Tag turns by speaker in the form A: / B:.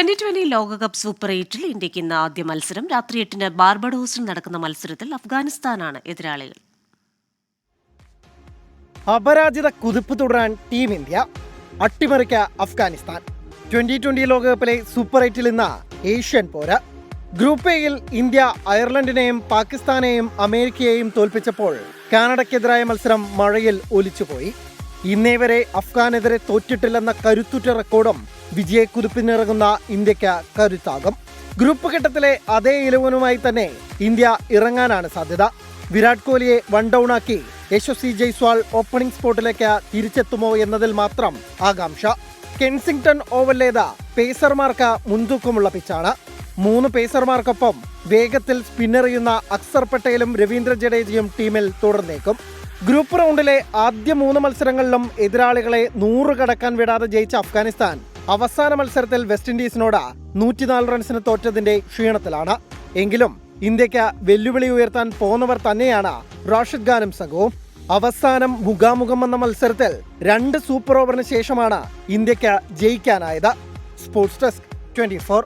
A: 2020 ലോകകപ്പ് സൂപ്പർ 8-ൽ ഇന്ത്യക്ക് ഇന്ന് ആദ്യ മത്സരം. രാത്രി 8-ന് ബാർബഡോസിൽ നടക്കുന്ന മത്സരത്തിൽ അഫ്ഗാനിസ്ഥാനാണ് എതിരാളികൾ.
B: അപരാജിത കുതിപ്പ് തുടരാൻ ടീം ഇന്ത്യ. അട്ടിമറിക്ക അഫ്ഗാനിസ്ഥാൻ. 2020 ലോകകപ്പിലെ സൂപ്പർ 8-ൽ ഇന്ന് ഏഷ്യൻ പോര്. ഗ്രൂപ്പ് എയിൽ ഇന്ത്യ അയർലൻഡിനെയും പാകിസ്ഥാനെയും അമേരിക്കയെയും തോൽപ്പിച്ചപ്പോൾ കാനഡയ്ക്കെതിരായ മത്സരം മഴയിൽ ഒലിച്ചുപോയി. ഇന്നേ വരെ അഫ്ഗാനെതിരെ തോറ്റിട്ടില്ലെന്ന കരുത്തുറ്റ റെക്കോർഡും വിജയക്കുതിപ്പിനിറങ്ങുന്ന ഇന്ത്യക്ക് കരുത്താകും. ഗ്രൂപ്പ് ഘട്ടത്തിലെ അതേ ഇലവനുമായി തന്നെ ഇന്ത്യ ഇറങ്ങാനാണ് സാധ്യത. വിരാട് കോഹ്ലിയെ വൺ ഡൗൺ ആക്കി യശസ്വി ജയ്സ്വാൾ ഓപ്പണിംഗ് സ്പോട്ടിലേക്ക് തിരിച്ചെത്തുമോ എന്നതിൽ മാത്രം ആകാംക്ഷ. കെൻസിംഗ്ടൺ ഓവലിലേത് പേസർമാർക്ക് മുൻതൂക്കമുള്ള പിച്ചാണ്. 3 പേസർമാർക്കൊപ്പം വേഗത്തിൽ സ്പിന്നെറിയുന്ന അക്സർ പട്ടേലും രവീന്ദ്ര ജഡേജയും ടീമിൽ തുടർന്നേക്കും. ഗ്രൂപ്പ് റൗണ്ടിലെ ആദ്യ 3 മത്സരങ്ങളിലും എതിരാളികളെ 100 കടക്കാൻ വിടാതെ ജയിച്ച അഫ്ഗാനിസ്ഥാൻ അവസാന മത്സരത്തിൽ വെസ്റ്റ് ഇൻഡീസിനോട് 104 റൺസിന് തോറ്റതിന്റെ ക്ഷീണത്തിലാണ്. എങ്കിലും ഇന്ത്യക്ക് വെല്ലുവിളി ഉയർത്താൻ പോന്നവർ തന്നെയാണ് റാഷിദ് ഖാനും സംഘവും. അവസാനം മുഖാമുഖം വന്ന മത്സരത്തിൽ 2 സൂപ്പർ ഓവറിന് ശേഷമാണ് ഇന്ത്യക്ക് ജയിക്കാനായത്. Sports desk 24.